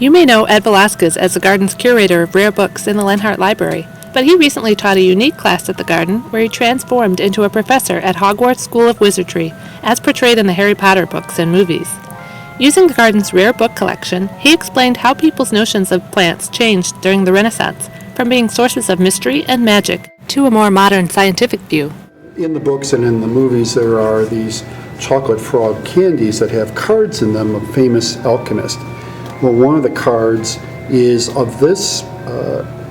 You may know Ed Valauskas as the garden's curator of rare books in the Lenhart Library, but he recently taught a unique class at the garden where he transformed into a professor at Hogwarts School of Wizardry, as portrayed in the Harry Potter books and movies. Using the garden's rare book collection, he explained how people's notions of plants changed during the Renaissance, from being sources of mystery and magic to a more modern scientific view. In the books and in the movies, there are these chocolate frog candies that have cards in them of famous alchemists. Well, one of the cards is of this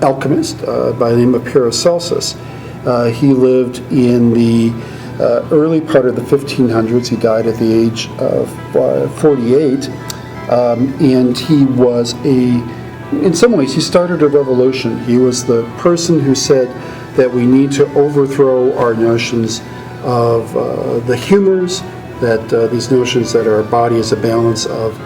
alchemist by the name of Paracelsus. He lived in the early part of the 1500s. He died at the age of 48, and he was in some ways, he started a revolution. He was the person who said that we need to overthrow our notions of the humors, that these notions that our body is a balance of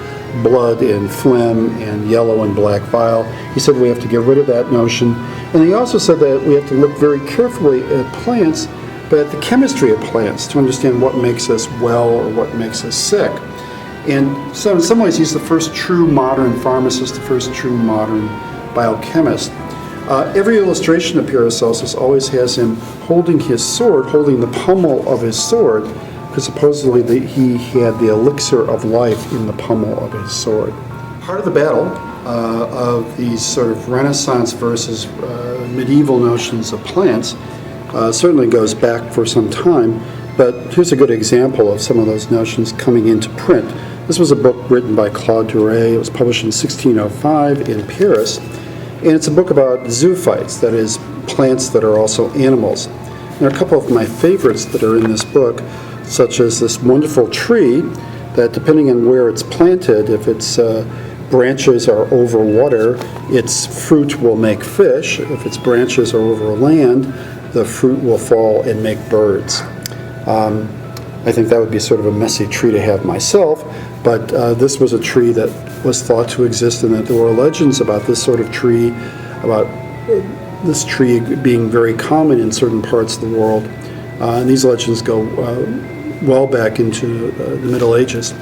blood and phlegm and yellow and black bile. He said we have to get rid of that notion. And he also said that we have to look very carefully at plants, but at the chemistry of plants to understand what makes us well or what makes us sick. And so in some ways he's the first true modern pharmacist, the first true modern biochemist. Every illustration of Paracelsus always has him holding his sword, holding the pommel of his sword, because supposedly he had the elixir of life in the pommel of his sword. Part of the battle of these sort of Renaissance versus medieval notions of plants certainly goes back for some time, but here's a good example of some of those notions coming into print. This was a book written by Claude Duret. It was published in 1605 in Paris, and it's a book about zoophytes, that is, plants that are also animals. There are a couple of my favorites that are in this book, such as this wonderful tree that, depending on where it's planted, if its branches are over water, its fruit will make fish. If its branches are over land, the fruit will fall and make birds. I think that would be sort of a messy tree to have myself, but this was a tree that was thought to exist, and that there were legends about this sort of tree, about this tree being very common in certain parts of the world. And these legends go well back into the Middle Ages.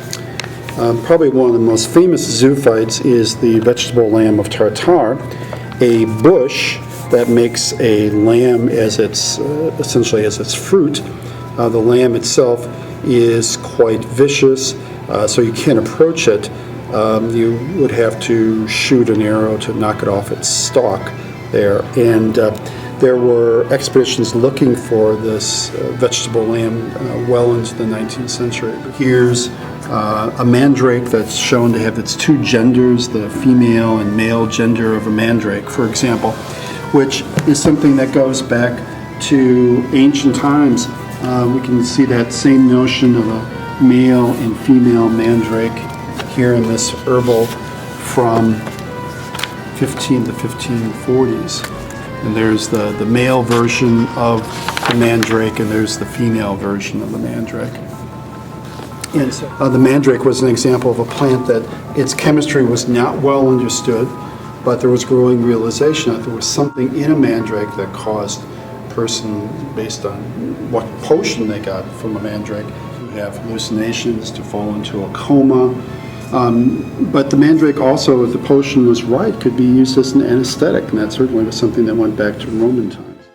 Probably one of the most famous zoophytes is the vegetable lamb of Tartar, a bush that makes a lamb as its essentially as its fruit. The lamb itself is quite vicious, so you can't approach it. You would have to shoot an arrow to knock it off its stalk there. And there were expeditions looking for this vegetable lamb well into the 19th century. Here's a mandrake that's shown to have its two genders, the female and male gender of a mandrake, for example, which is something that goes back to ancient times. We can see that same notion of a male and female mandrake here in this herbal from 15 to 1540s. And there's the male version of the mandrake, and there's the female version of the mandrake. And the mandrake was an example of a plant that its chemistry was not well understood, but there was growing realization that there was something in a mandrake that caused a person, based on what potion they got from a mandrake, to have hallucinations, to fall into a coma. But the mandrake also, if the potion was right, could be used as an anesthetic, and that certainly was something that went back to Roman times.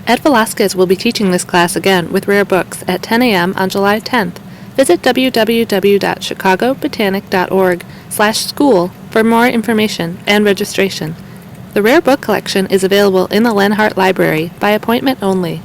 Ed Valauskas will be teaching this class again with Rare Books at 10 a.m. on July 10th. Visit www.chicagobotanic.org/school for more information and registration. The Rare Book Collection is available in the Lenhart Library by appointment only.